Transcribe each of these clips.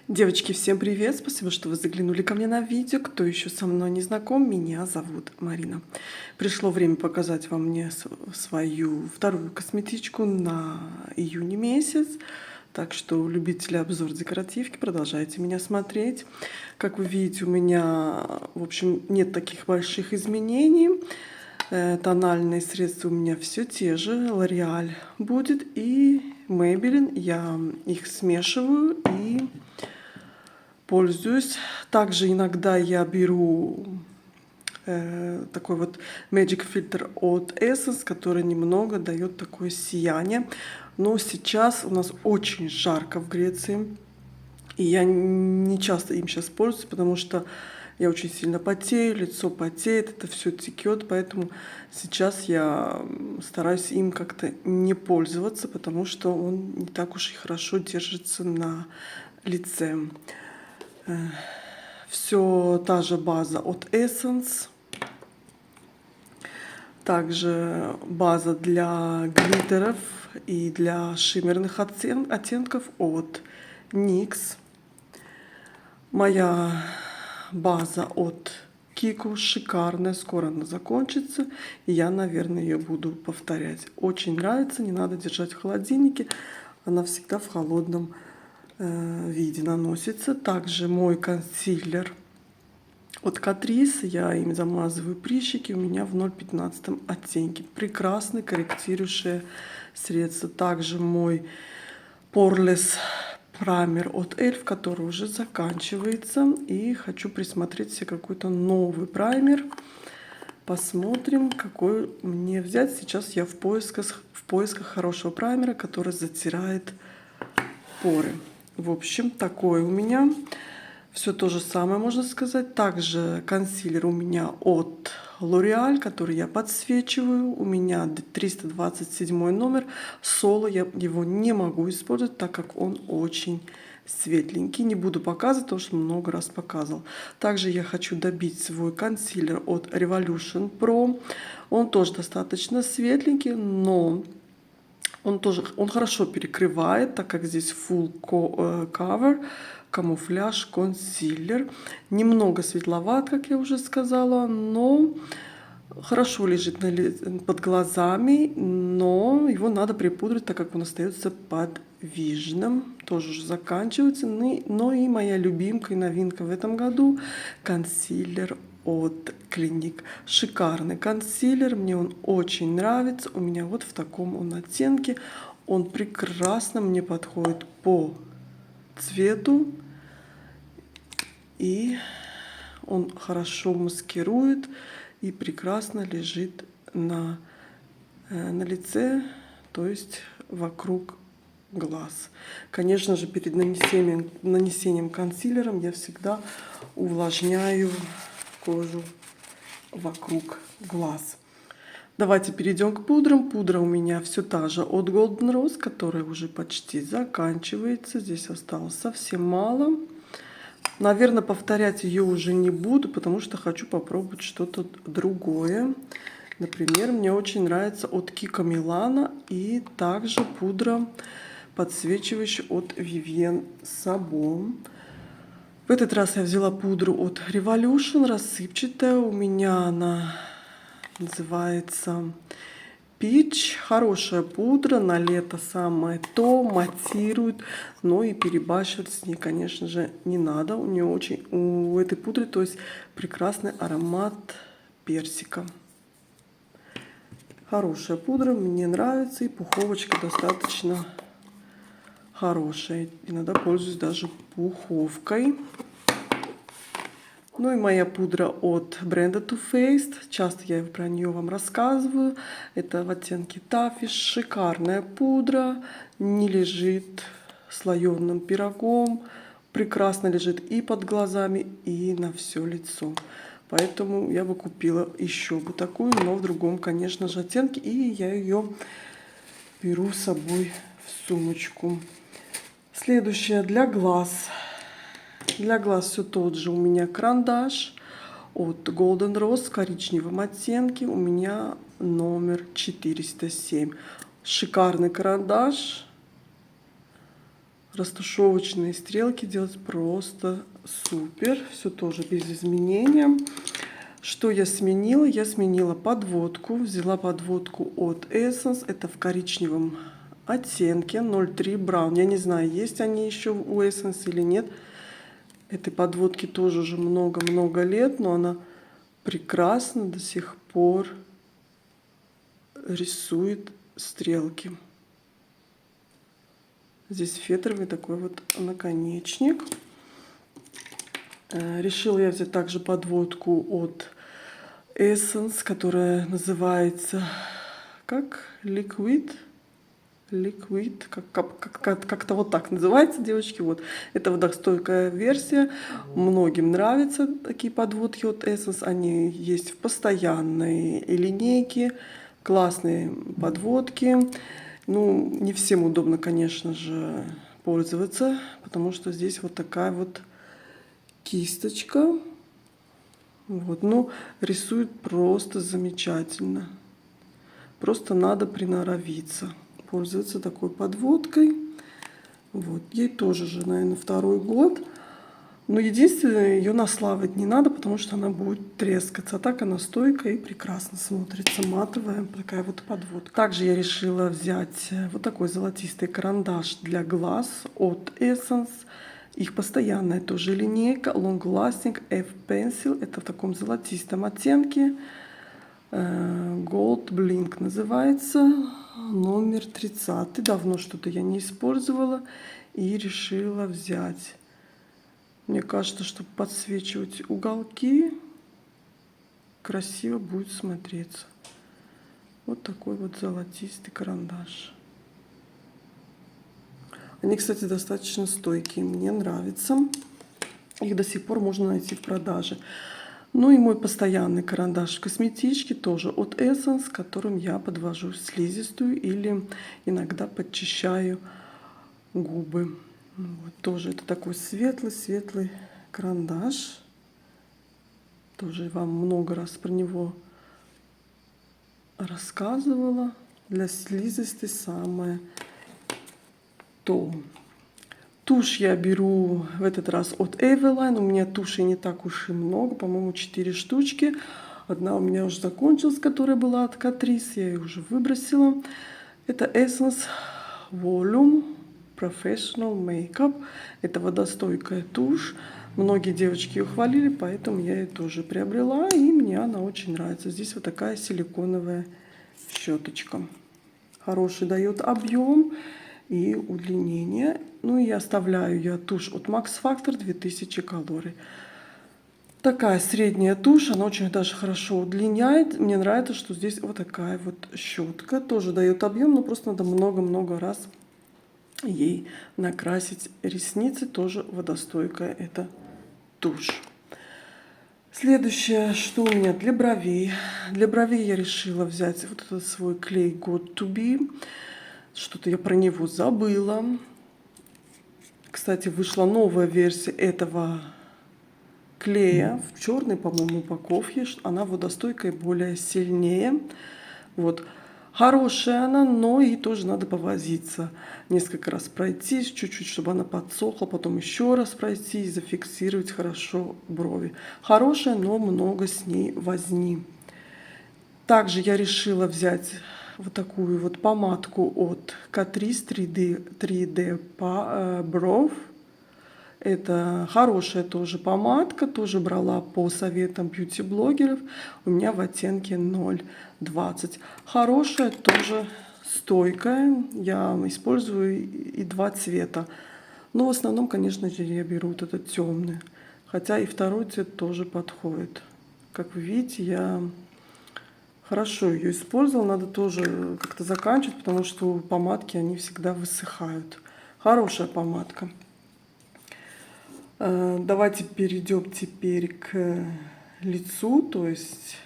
Девочки, всем привет! Спасибо, что вы заглянули ко мне на видео. Кто еще со мной не знаком, меня зовут Марина. Пришло время показать вам мне свою вторую косметичку на июне месяц. Так что, любители обзор декоративки, продолжайте меня смотреть. Как вы видите, у меня, в общем, нет таких больших изменений. Тональные средства у меня все те же. L'Oreal будет и Maybelline. Я их смешиваю и пользуюсь. Также иногда я беру такой вот Magic фильтр от Essence, который немного дает такое сияние. Но сейчас у нас очень жарко в Греции. И я не часто им сейчас пользуюсь, потому что я очень сильно потею, лицо потеет, это все текет. Поэтому сейчас я стараюсь им как-то не пользоваться, потому что он не так уж и хорошо держится на лице. Все та же база от Essence. Также база для глиттеров и для шиммерных оттенков от NYX. Моя база от Kiko шикарная, скоро она закончится, и я, наверное, ее буду повторять. Очень нравится, не надо держать в холодильнике, она всегда в холодном виде наносится. Также мой консилер от Catrice, я им замазываю прыщики, у меня в 0,15 оттенке. Прекрасное корректирующее средство. Также мой Poreless праймер от Elf, который уже заканчивается. И хочу присмотреть себе какой-то новый праймер. Посмотрим, какой мне взять. Сейчас я в поисках хорошего праймера, который затирает поры. В общем, такое у меня. Все то же самое, можно сказать. Также консилер у меня от L'Oreal, который я подсвечиваю. У меня 327 номер. Соло я его не могу использовать, так как он очень светленький. Не буду показывать, потому что много раз показывал. Также я хочу добить свой консилер от Revolution Pro. Он тоже достаточно светленький, но он хорошо перекрывает, так как здесь full cover, камуфляж, консилер. Немного светловат, как я уже сказала, но хорошо лежит под глазами, но его надо припудрить, так как он остается подвижным. Тоже уже заканчивается. Но и моя любимка и новинка в этом году консилер от Clinique. Шикарный консилер, мне он очень нравится. У меня вот в таком он оттенке. Он прекрасно мне подходит по цвету. И он хорошо маскирует и прекрасно лежит на лице, то есть вокруг глаз. Конечно же, перед нанесением консилером я всегда увлажняю кожу вокруг глаз. Давайте перейдем к пудрам. Пудра у меня все та же от Golden Rose, которая уже почти заканчивается. Здесь осталось совсем мало. Наверное, повторять ее уже не буду, потому что хочу попробовать что-то другое. Например, мне очень нравится от Kiko Milano и также пудра подсвечивающая от Vivienne Sabo. В этот раз я взяла пудру от Revolution, рассыпчатая. У меня она называется Peach. Хорошая пудра, на лето самое то, матирует, но и перебарщивать с ней, конечно же, не надо. У этой пудры, то есть прекрасный аромат персика. Хорошая пудра, мне нравится, и пуховочка достаточно хорошая. Иногда пользуюсь даже пуховкой. Ну и моя пудра от бренда Too Faced. Часто я про нее вам рассказываю. Это в оттенке Taffy. Шикарная пудра. Не лежит слоеным пирогом. Прекрасно лежит и под глазами, и на все лицо. Поэтому я бы купила еще бы такую, но в другом, конечно же, оттенке. И я ее беру с собой в сумочку. Следующее для глаз. Для глаз все тот же у меня карандаш от Golden Rose в коричневом оттенке. У меня номер 407. Шикарный карандаш. растушевочные стрелки делать просто супер. Все тоже без изменения. Что я сменила? Я сменила подводку. Взяла подводку от Essence. Это в коричневом оттенке 03 Brown. Я не знаю, есть они еще у Essence или нет. Этой подводке тоже уже много-много лет, но она прекрасно до сих пор рисует стрелки. Здесь фетровый такой вот наконечник. Решила я взять также подводку от Essence, которая называется как Liquid. Liquid, как-то вот так называется, девочки. Вот это водостойкая версия. Многим нравятся такие подводки от Essence. Они есть в постоянной линейке. Классные подводки. Ну, не всем удобно, конечно же, пользоваться, потому что здесь вот такая вот кисточка. Вот, ну, рисует просто замечательно. Просто надо приноровиться пользоваться такой подводкой. Вот, ей тоже же, наверное, 2-й год. Но единственное, ее наслаивать не надо, потому что она будет трескаться. А так она стойкая и прекрасно смотрится. Матовая такая вот подводка. Также я решила взять вот такой золотистый карандаш для глаз от Essence. Их постоянная тоже линейка Long Lasting F Pencil. Это в таком золотистом оттенке. Gold Blink называется. Номер 30. Давно что-то я не использовала. И решила взять. Мне кажется, чтобы подсвечивать уголки, красиво будет смотреться. Вот такой вот золотистый карандаш. Они, кстати, достаточно стойкие. Мне нравятся. Их до сих пор можно найти в продаже. Ну и мой постоянный карандаш в косметичке тоже от Essence, которым я подвожу слизистую или иногда подчищаю губы. Вот, тоже это такой светлый карандаш. Тоже вам много раз про него рассказывала. Для слизистой самое то. Тушь я беру в этот раз от Eveline. У меня туши не так уж и много, по-моему, 4 штучки. Одна у меня уже закончилась, которая была от Catrice, я ее уже выбросила. Это Essence Volume Professional Makeup. Это водостойкая тушь. Многие девочки ее хвалили, поэтому я ее тоже приобрела. И мне она очень нравится. Здесь вот такая силиконовая щеточка. Хороший дает объем и удлинение. Ну и оставляю я тушь от Max Factor 2000 калорий. Такая средняя тушь, она очень даже хорошо удлиняет. Мне нравится, что здесь вот такая вот щетка. Тоже дает объем, но просто надо много-много раз ей накрасить ресницы. Тоже водостойкая эта тушь. Следующее, что у меня для бровей. Для бровей я решила взять вот этот свой клей Got To Be. Что-то я про него забыла. Кстати, вышла новая версия этого клея в черной, по-моему, упаковке. Она водостойкая, более сильнее. Вот. Хорошая она, но и тоже надо повозиться. Несколько раз пройтись, чуть-чуть, чтобы она подсохла. Потом еще раз пройти и зафиксировать хорошо брови. Хорошая, но много с ней возни. Также я решила взять вот такую вот помадку от Catrice 3D Brow. Это хорошая тоже помадка, тоже брала по советам бьюти-блогеров. У меня в оттенке 0,20. Хорошая, тоже стойкая. Я использую и 2 цвета. Но в основном, конечно же, я беру вот этот темный. Хотя и 2-й цвет тоже подходит. Как вы видите, я хорошо ее использовала. Надо тоже как-то заканчивать, потому что помадки, они всегда высыхают. Хорошая помадка. Давайте перейдем теперь к лицу, то есть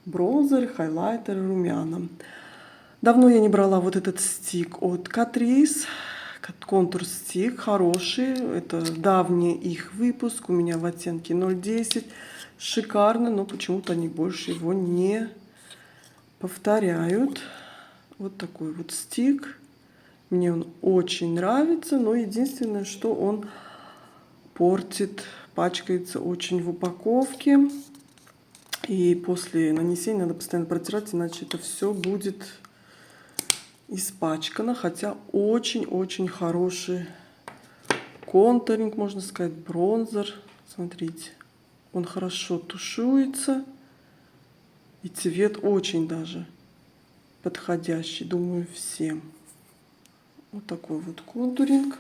бронзер, хайлайтер, румяна. Давно я не брала вот этот стик от Catrice, контур стик, хороший. Это давний их выпуск, у меня в оттенке 0,10. Шикарно, но почему-то они больше его не повторяют. Вот такой вот стик. Мне он очень нравится, но единственное, что он портит, пачкается очень в упаковке. И после нанесения надо постоянно протирать, иначе это все будет испачкано. Хотя очень-очень хороший контуринг, можно сказать, бронзер. Смотрите, он хорошо тушуется. И цвет очень даже подходящий, думаю, всем. Вот такой вот контуринг.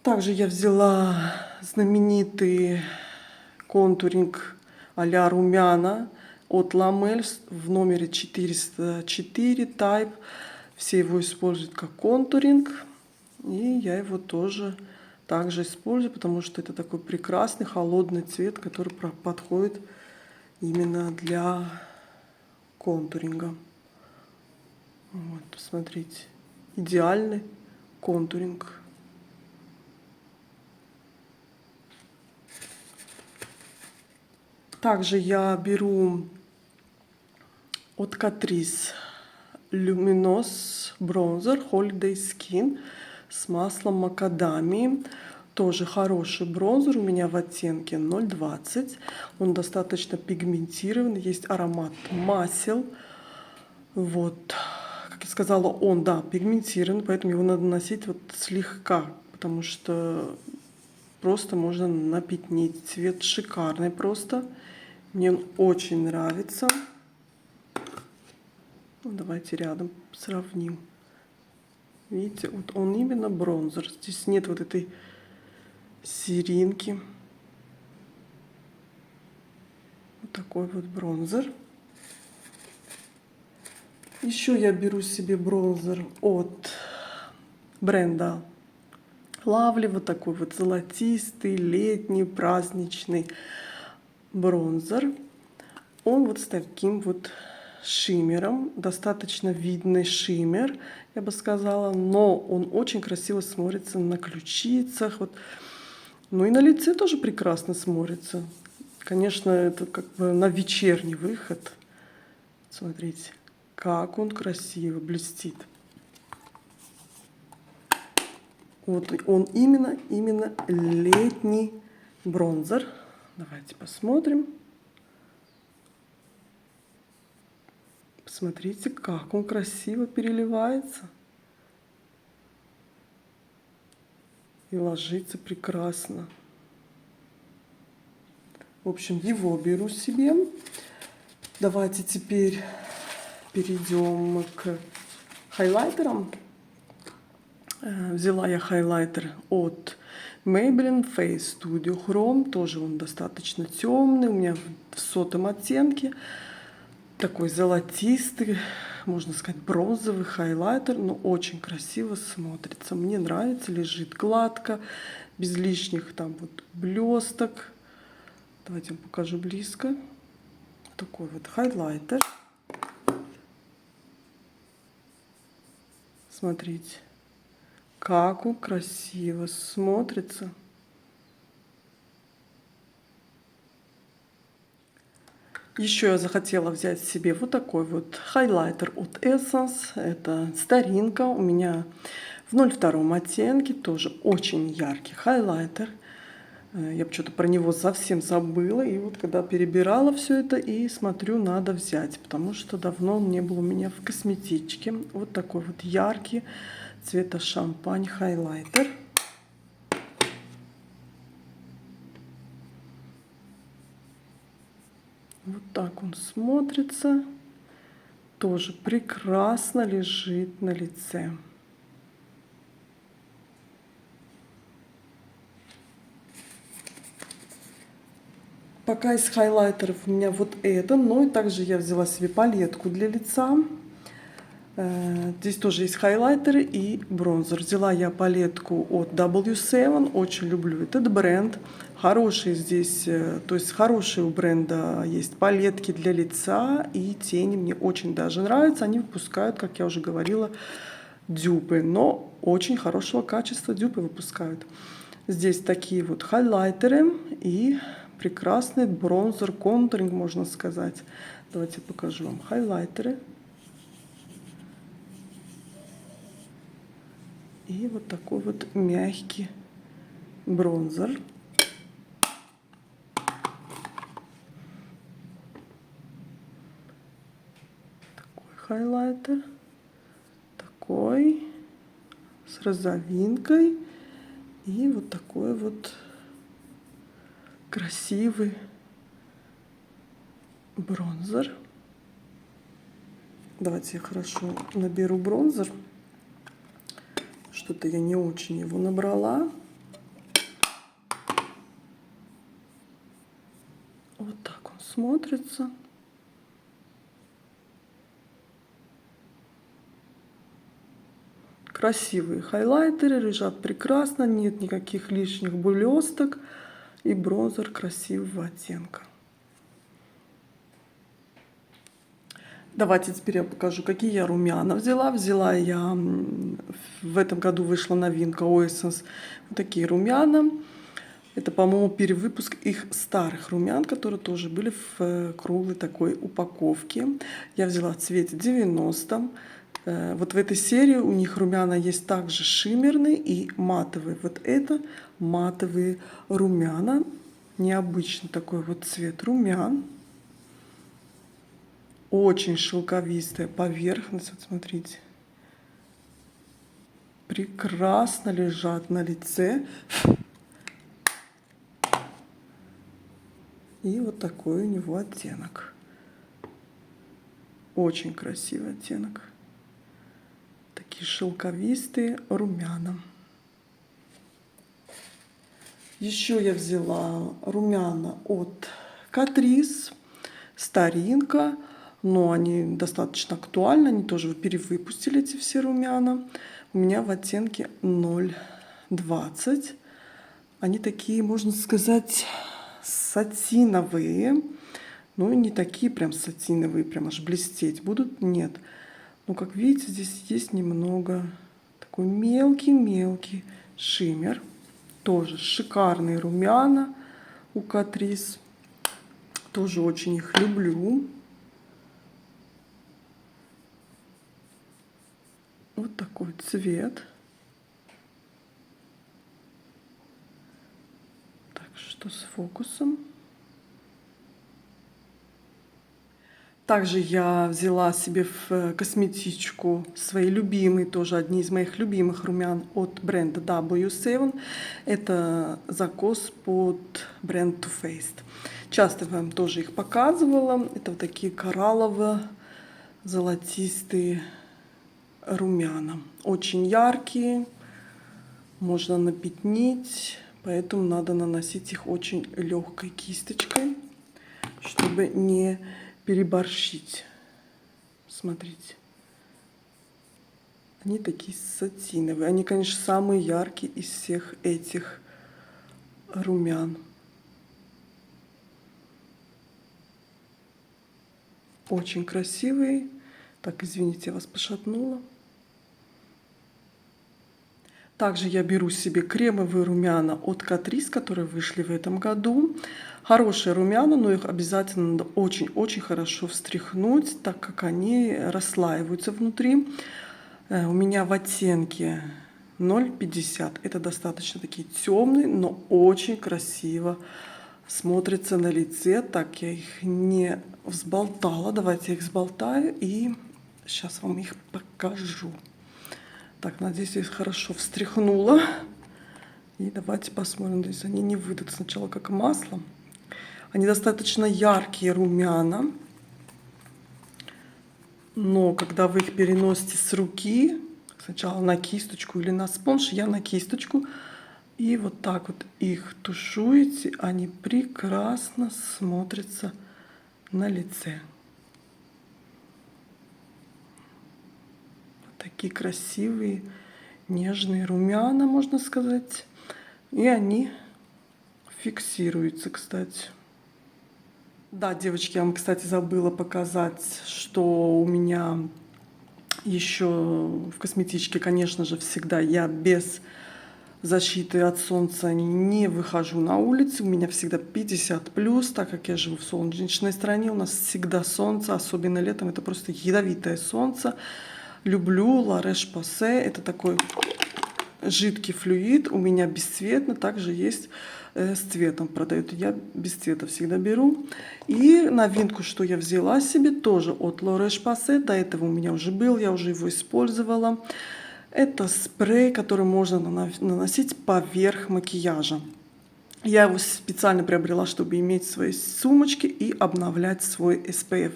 Также я взяла знаменитый контуринг а-ля румяна от Ламель в номере 404 Type. Все его используют как контуринг. И я его тоже также использую, потому что это такой прекрасный холодный цвет, который подходит именно для контуринга. Вот, посмотрите. Идеальный контуринг. Также я беру от Catrice Luminous Bronzer Holiday Skin с маслом макадамии. Тоже хороший бронзер у меня в оттенке 0,20. Он достаточно пигментированный. Есть аромат масел. Вот. Как я сказала, он, да, пигментирован, поэтому его надо носить вот слегка, потому что просто можно напятнить. Цвет шикарный просто. Мне он очень нравится. Ну, давайте рядом сравним. Видите, вот он именно бронзер. Здесь нет вот этой серинки. Вот такой вот бронзер. Еще я беру себе бронзер от бренда Lovely. Вот такой вот золотистый, летний, праздничный бронзер. Он вот с таким вот шиммером, достаточно видный шиммер, я бы сказала, но он очень красиво смотрится на ключицах, вот. Ну и на лице тоже прекрасно смотрится. Конечно, это как бы на вечерний выход. Смотрите, как он красиво блестит. Вот он именно летний бронзер. Давайте посмотрим. Смотрите, как он красиво переливается. И ложится прекрасно. В общем, его беру себе. Давайте теперь перейдем к хайлайтерам. Взяла я хайлайтер от Maybelline Face Studio Chrome. Тоже он достаточно темный. У меня в 100-м оттенке. Такой золотистый, можно сказать, бронзовый хайлайтер, но очень красиво смотрится. Мне нравится, лежит гладко, без лишних там вот блесток. Давайте вам покажу близко. Такой вот хайлайтер. Смотрите, как он красиво смотрится. Еще я захотела взять себе вот такой вот хайлайтер от Essence. Это старинка. У меня в 02 оттенке. Тоже очень яркий хайлайтер. Я что-то про него совсем забыла. И вот когда перебирала все это и смотрю, надо взять. Потому что давно он не был у меня в косметичке. Вот такой вот яркий цвета шампань хайлайтер. Вот так он смотрится. Тоже прекрасно лежит на лице. Пока из хайлайтеров у меня вот это. Но и также я взяла себе палетку для лица. Здесь тоже есть хайлайтеры и бронзер. Взяла я палетку от W7. Очень люблю этот бренд. Хорошие здесь, то есть хорошие у бренда есть палетки для лица и тени. Мне очень даже нравятся. Они выпускают, как я уже говорила, дюпы. Но очень хорошего качества дюпы выпускают. Здесь такие вот хайлайтеры и прекрасный бронзер, контуринг, можно сказать. Давайте покажу вам хайлайтеры. И вот такой вот мягкий бронзер. Такой хайлайтер. Такой. С розовинкой. И вот такой вот красивый бронзер. Давайте я хорошо наберу бронзер. Что-то я не очень его набрала. Вот так он смотрится. Красивые хайлайтеры, лежат прекрасно, нет никаких лишних блесток. И бронзер красивого оттенка. Давайте теперь я покажу, какие я румяна взяла. Взяла я, в этом году вышла новинка Oessence, вот такие румяна. Это, по-моему, перевыпуск их старых румян, которые тоже были в круглой такой упаковке. Я взяла в цвете 90. Вот в этой серии у них румяна есть также шиммерные и матовые. Вот это матовые румяна. Необычный такой вот цвет румян. Очень шелковистая поверхность. Вот смотрите. Прекрасно лежат на лице. И вот такой у него оттенок. Очень красивый оттенок. Такие шелковистые румяна. Еще я взяла румяна от Catrice. Старинка. Но они достаточно актуальны. Они тоже перевыпустили эти все румяна. У меня в оттенке 0,20. Они такие, можно сказать, сатиновые. Ну и не такие прям сатиновые, прям аж блестеть будут. Нет. Но как видите, здесь есть немного такой мелкий-мелкий шиммер. Тоже шикарные румяна у Catrice. Тоже очень их люблю. Вот такой цвет. Так, что с фокусом? Также я взяла себе в косметичку свои любимые, тоже одни из моих любимых румян от бренда W7. Это закос под бренд Too Faced. Часто вам тоже их показывала. Это вот такие кораллово-золотистые румяна. Очень яркие, можно напятнить, поэтому надо наносить их очень легкой кисточкой, чтобы не переборщить. Смотрите. Они такие сатиновые. Они, конечно, самые яркие из всех этих румян. Очень красивые. Так, извините, я вас пошатнула. Также я беру себе кремовые румяна от Catrice, которые вышли в этом году. Хорошие румяна, но их обязательно надо очень-очень хорошо встряхнуть, так как они расслаиваются внутри. У меня в оттенке 0,50. Это достаточно такие темные, но очень красиво смотрятся на лице. Так, я их не взболтала. Давайте я их взболтаю и сейчас вам их покажу. Так, надеюсь, я их хорошо встряхнула. И давайте посмотрим, здесь они не выйдут сначала как масло. Они достаточно яркие румяна. Но когда вы их переносите с руки, сначала на кисточку или на спонж, я на кисточку, и вот так вот их тушуете, они прекрасно смотрятся на лице. Такие красивые, нежные румяна, можно сказать. И они фиксируются, кстати. Да, девочки, я вам, кстати, забыла показать, что у меня еще в косметичке, конечно же, всегда я без защиты от солнца не выхожу на улицу. У меня всегда 50+, так как я живу в солнечной стране. У нас всегда солнце, особенно летом. Это просто ядовитое солнце. Люблю La Roche-Posay. Это такой жидкий флюид, у меня бесцветный, также есть с цветом продают. Я без цвета всегда беру. И новинку, что я взяла себе, тоже от La Roche-Posay. До этого у меня уже был, я уже его использовала. Это спрей, который можно наносить поверх макияжа. Я его специально приобрела, чтобы иметь в своей сумочке и обновлять свой SPF.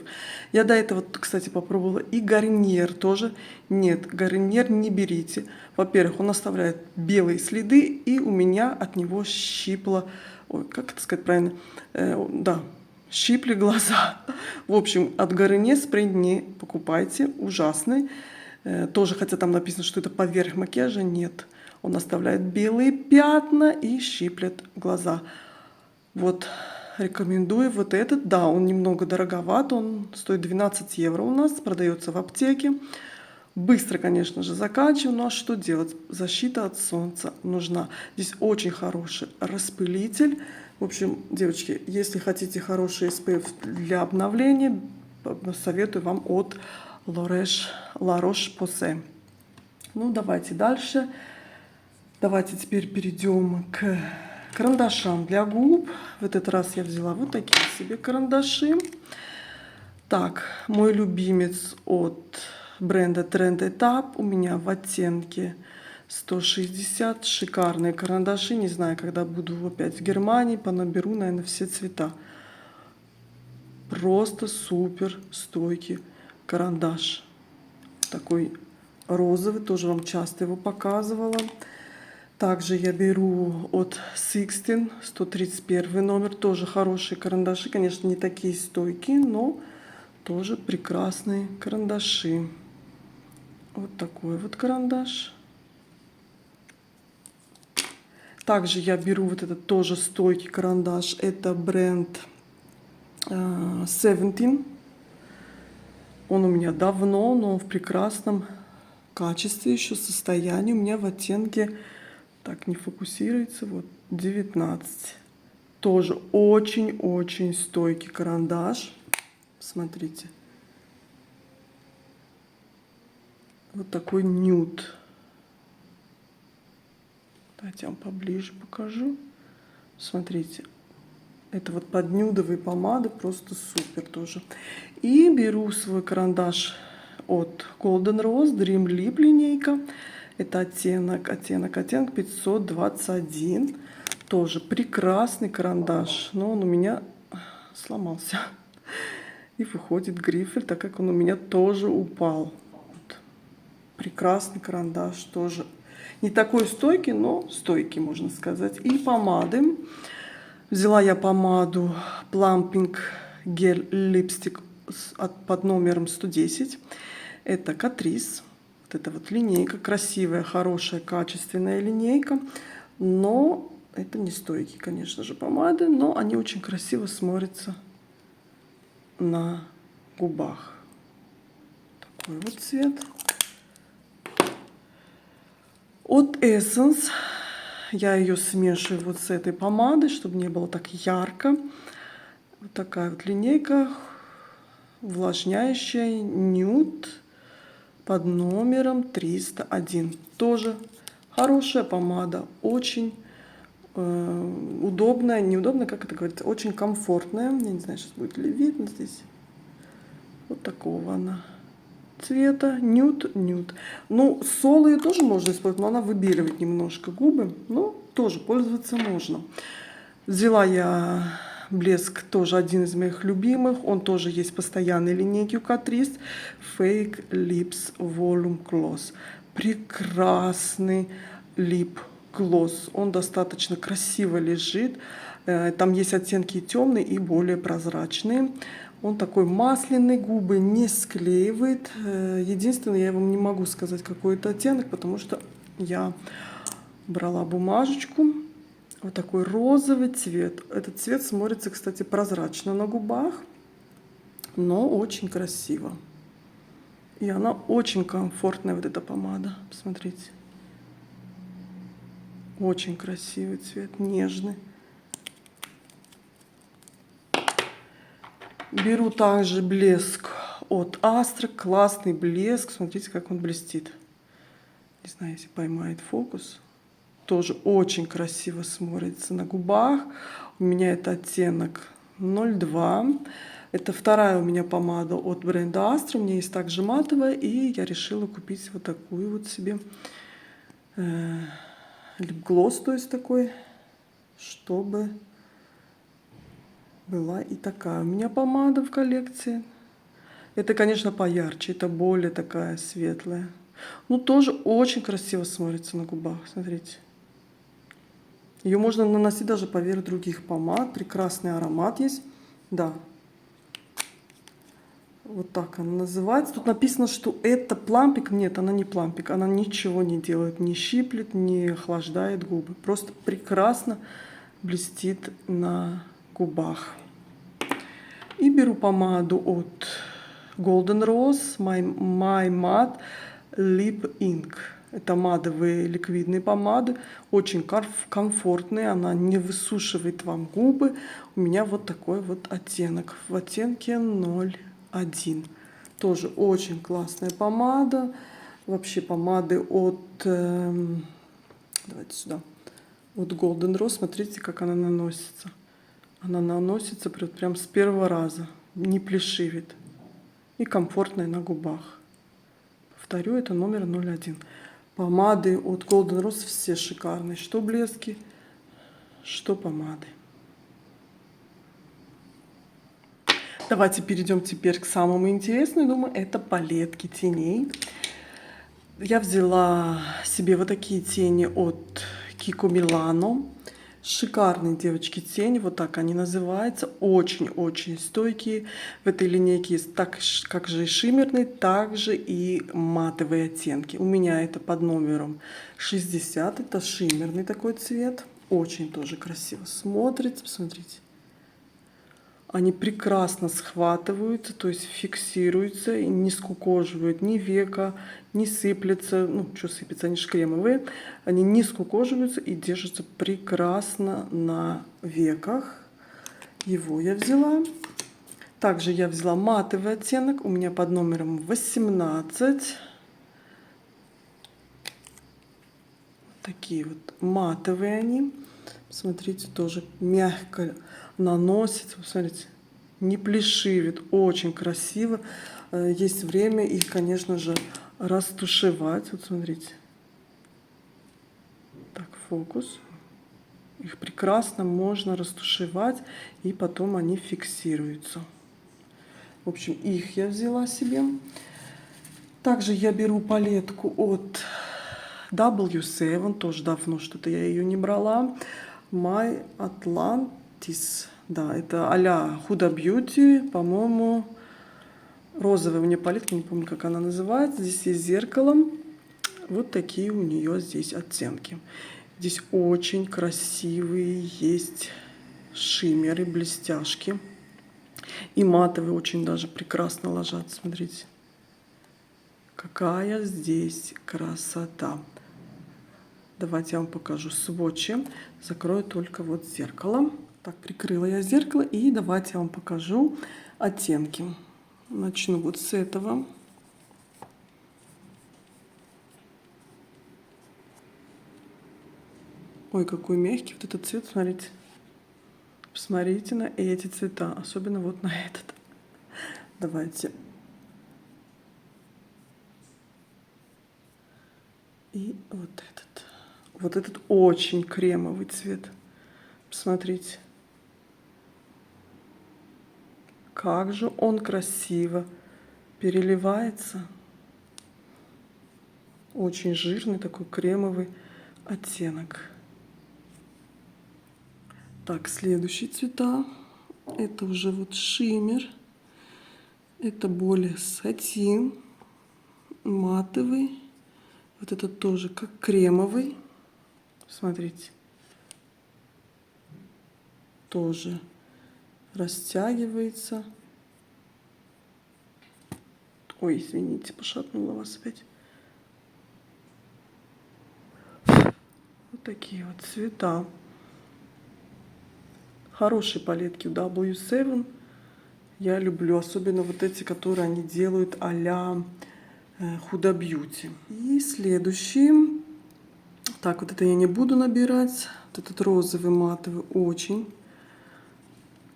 Я до этого, кстати, попробовала и Гарниер тоже. Нет, Гарниер не берите. Во-первых, он оставляет белые следы, и у меня от него щипло... Ой, как это сказать правильно? Да, щипли глаза. В общем, от Гарниер спрей не покупайте. Ужасный. Тоже, хотя там написано, что это поверх макияжа, нет. Он оставляет белые пятна и щиплет глаза. Вот, рекомендую вот этот. Да, он немного дороговат, он стоит 12 евро у нас, продается в аптеке. Быстро, конечно же, заканчиваю, но что делать? Защита от солнца нужна. Здесь очень хороший распылитель. В общем, девочки, если хотите хороший SPF для обновления, советую вам от La Roche-Posay. Ну, давайте дальше. Давайте теперь перейдем к карандашам для губ. В этот раз я взяла вот такие себе карандаши. Так, мой любимец от бренда Trend Etap. У меня в оттенке 160. Шикарные карандаши. Не знаю, когда буду опять в Германии, понаберу, наверное, все цвета. Просто супер стойкий карандаш. Такой розовый, тоже вам часто его показывала. Также я беру от Sixteen 131 номер, тоже хорошие карандаши, конечно, не такие стойкие, но тоже прекрасные карандаши. Вот такой вот карандаш. Также я беру вот этот тоже стойкий карандаш, это бренд Seventeen. Он у меня давно, но в прекрасном качестве, еще состоянии. У меня в оттенке, так, не фокусируется, вот 19. Тоже очень-очень стойкий карандаш. Смотрите. Вот такой нюд. Давайте я вам поближе покажу. Смотрите. Это вот под нюдовые помады, просто супер тоже. И беру свой карандаш от Golden Rose Dream Lip линейка. Это оттенок 521. Тоже прекрасный карандаш, но он у меня сломался. И выходит грифель, так как он у меня тоже упал. Вот. Прекрасный карандаш, тоже не такой стойкий, но стойкий, можно сказать. И помады. Взяла я помаду Plumping Gel Lipstick под номером 110. Это Catrice. Вот эта вот линейка. Красивая, хорошая, качественная линейка. Но это не стойкие, конечно же, помады. Но они очень красиво смотрятся на губах. Такой вот цвет. От Essence. Я ее смешиваю вот с этой помадой, чтобы не было так ярко. Вот такая вот линейка, увлажняющая, нюд под номером 301. Тоже хорошая помада, очень удобная, неудобная, как это говорится, очень комфортная. Я не знаю, сейчас будет ли видно здесь. Вот такого она цвета, нюд. Ну, соло ее тоже можно использовать, но она выбеливает немножко губы. Но тоже пользоваться можно. Взяла я блеск, тоже один из моих любимых. Он тоже есть в постоянной линейке у Catrice. Fake Lips Volume Gloss. Прекрасный лип глосс. Он достаточно красиво лежит. Там есть оттенки темные и более прозрачные. Он такой масляный, губы не склеивает. Единственное, я вам не могу сказать, какой это оттенок, потому что я брала бумажечку. Вот такой розовый цвет. Этот цвет смотрится, кстати, прозрачно на губах, но очень красиво. И она очень комфортная, вот эта помада. Посмотрите. Очень красивый цвет, нежный. Беру также блеск от Astra. Классный блеск. Смотрите, как он блестит. Не знаю, если поймает фокус. Тоже очень красиво смотрится на губах. У меня это оттенок 02. Это вторая у меня помада от бренда Astra. У меня есть также матовая. И я решила купить вот такую вот себе лип-глосс, то есть такой, чтобы была и такая у меня помада в коллекции. Это, конечно, поярче. Это более такая светлая. Ну, тоже очень красиво смотрится на губах. Смотрите. Ее можно наносить даже поверх других помад. Прекрасный аромат есть. Да. Вот так она называется. Тут написано, что это плампик. Нет, она не плампик. Она ничего не делает. Не щиплет, не охлаждает губы. Просто прекрасно блестит на губах. И беру помаду от Golden Rose My Matte Lip Ink. Это матовые ликвидные помады, очень комфортные, она не высушивает вам губы. У меня вот такой вот оттенок, в оттенке 01. Тоже очень классная помада. Вообще помады от, давайте сюда, от Golden Rose, смотрите, как она наносится. Она наносится прям с первого раза, не плешивит и комфортная на губах. Повторю, это номер 01. Помады от Golden Rose все шикарные. Что блески, что помады. Давайте перейдем теперь к самому интересному. Думаю, это палетки теней. Я взяла себе вот такие тени от Kiko Milano. Шикарные, девочки, тени. Вот так они называются. Очень-очень стойкие. В этой линейке есть так как же и шиммерные, так же и матовые оттенки. У меня это под номером 60. Это шиммерный такой цвет. Очень тоже красиво смотрится. Посмотрите. Они прекрасно схватываются, то есть фиксируются, и не скукоживают ни века, не сыплются. Ну, что сыпется, они же кремовые. Они не скукоживаются и держатся прекрасно на веках. Его я взяла. Также я взяла матовый оттенок. У меня под номером 18. Такие вот матовые они. Смотрите, тоже мягко наносится. Посмотрите, не плешивит. Очень красиво. Есть время их, конечно же, растушевать. Вот смотрите. Так, фокус. Их прекрасно можно растушевать, и потом они фиксируются. В общем, их я взяла себе. Также я беру палетку от W7. Тоже давно что-то я ее не брала. My Atlantis. Да, это а-ля Huda Beauty. По-моему, розовая у меня палетка. Не помню, как она называется. Здесь есть зеркало. Вот такие у нее здесь оттенки. Здесь очень красивые есть шиммеры, блестяшки. И матовые очень даже прекрасно ложатся. Смотрите. Какая здесь красота. Давайте я вам покажу сводчи. Закрою только вот зеркало. Так, прикрыла я зеркало. И давайте я вам покажу оттенки. Начну вот с этого. Ой, какой мягкий вот этот цвет, смотрите. Посмотрите на эти цвета, особенно вот на этот. Давайте. И вот этот. Вот этот очень кремовый цвет. Посмотрите. Как же он красиво переливается. Очень жирный такой кремовый оттенок. Так, следующие цвета. Это уже вот шиммер. Это более сатин. Матовый. Вот этот тоже как кремовый. Смотрите. Тоже растягивается. Ой, извините, пошатнула вас опять. Вот такие вот цвета. Хорошие палетки у W7. Я люблю, особенно вот эти, которые они делают а-ля Huda Beauty. И следующий. Так, вот это я не буду набирать. Вот этот розовый матовый очень.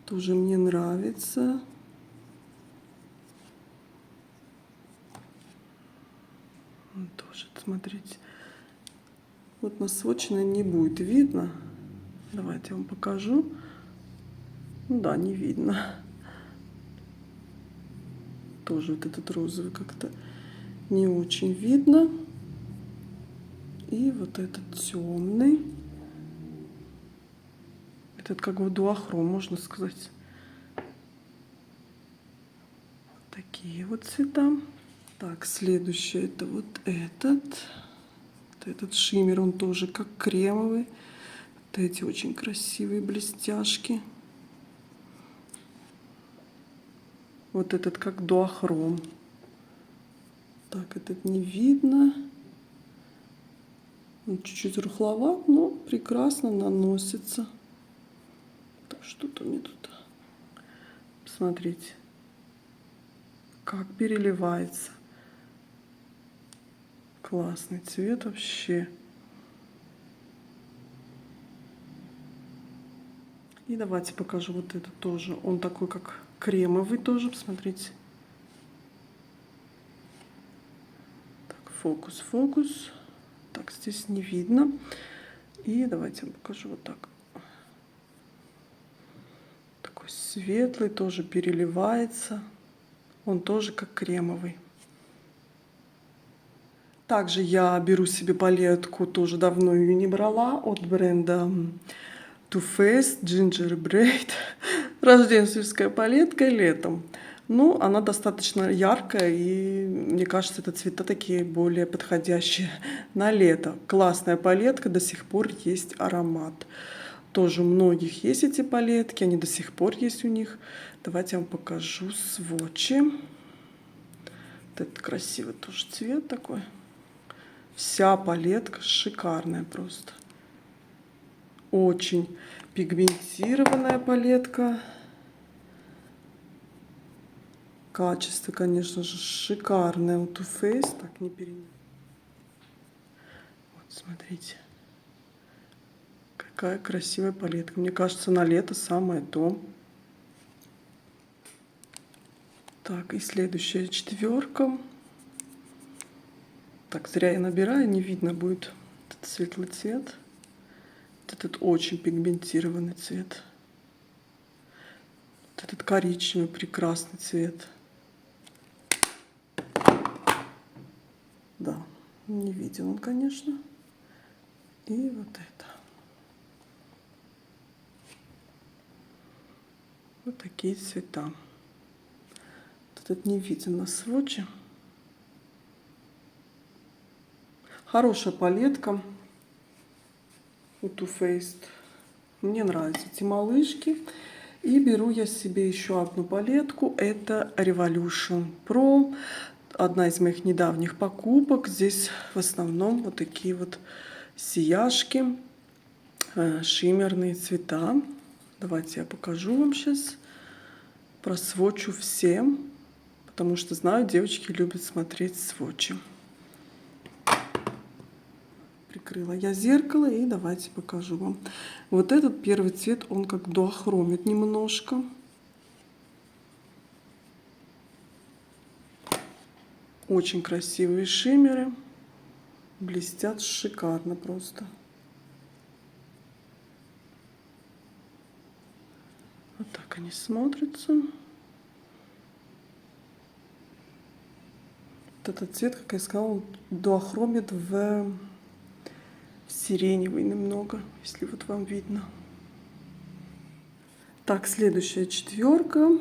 Тоже мне нравится. Тоже, смотрите. Вот на сводчиной не будет видно. Давайте я вам покажу. Ну да, не видно. Тоже вот этот розовый как-то не очень видно. И вот этот темный. Этот как бы дуохром, можно сказать. Такие вот цвета. Так, следующий это вот этот. Вот этот шиммер, он тоже как кремовый. Вот эти очень красивые блестяшки. Вот этот как дуохром. Так, этот не видно. Он чуть-чуть рыхловат, но прекрасно наносится. Так, что-то мне тут. Посмотрите, как переливается. Классный цвет вообще. И давайте покажу вот этот тоже. Он такой как кремовый тоже, посмотрите. Так, фокус, фокус. Так, здесь не видно. И давайте я вам покажу вот так. Такой светлый, тоже переливается. Он тоже как кремовый. Также я беру себе палетку, тоже давно ее не брала, от бренда Too Faced Gingerbread. Рождественская палетка летом. Ну, она достаточно яркая, и мне кажется, это цвета такие более подходящие на лето. Классная палетка, до сих пор есть аромат. Тоже у многих есть эти палетки, они до сих пор есть у них. Давайте я вам покажу сводчи. Вот этот красивый тоже цвет такой. Вся палетка шикарная просто. Очень пигментированная палетка. Качество, конечно же, шикарное у Too Faced. Так, не перенимай. Вот, смотрите. Какая красивая палетка. Мне кажется, на лето самое то. Так, и следующая четверка. Так, зря я набираю, не видно будет этот светлый цвет. Вот этот очень пигментированный цвет. Вот этот коричневый прекрасный цвет. Да, не видел он, конечно. И вот это. Вот такие цвета. Вот этот не виден на сводче. Хорошая палетка у Too Faced. Мне нравятся эти малышки. И беру я себе еще одну палетку. Это Revolution Pro. Одна из моих недавних покупок. Здесь в основном вот такие вот сияшки, шиммерные цвета. Давайте я покажу вам сейчас. Просвочу всем, потому что знаю, девочки любят смотреть сводчи. Прикрыла я зеркало и давайте покажу вам. Вот этот первый цвет, он как дуохромит немножко. Очень красивые шиммеры. Блестят шикарно просто. Вот так они смотрятся. Вот этот цвет, как я сказала, дуохромит в сиреневый немного, если вот вам видно. Так, следующая четверка.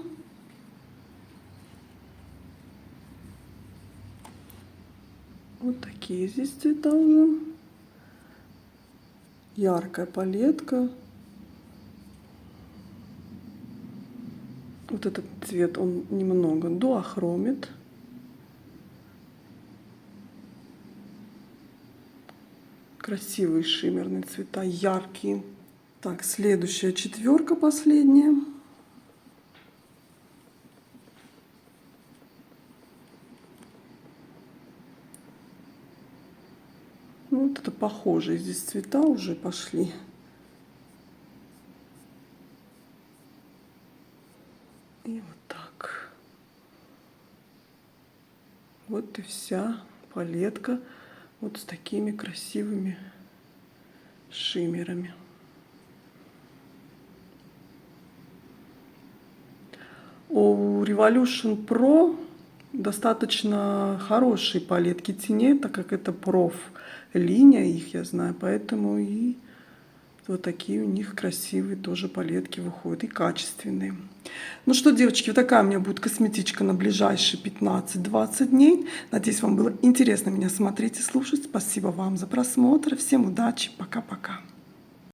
Вот такие здесь цвета уже. Яркая палетка. Вот этот цвет, он немного дуохромит. Красивые шиммерные цвета, яркие. Так, следующая четверка, последняя. что-то похожее. Здесь цвета уже пошли. И вот так. Вот и вся палетка вот с такими красивыми шиммерами. У Revolution Pro достаточно хорошие палетки теней, так как это проф линия, их я знаю, поэтому и вот такие у них красивые тоже палетки выходят и качественные. Ну что, девочки, вот такая у меня будет косметичка на ближайшие 15-20 дней. Надеюсь, вам было интересно меня смотреть и слушать. Спасибо вам за просмотр. Всем удачи. Пока-пока.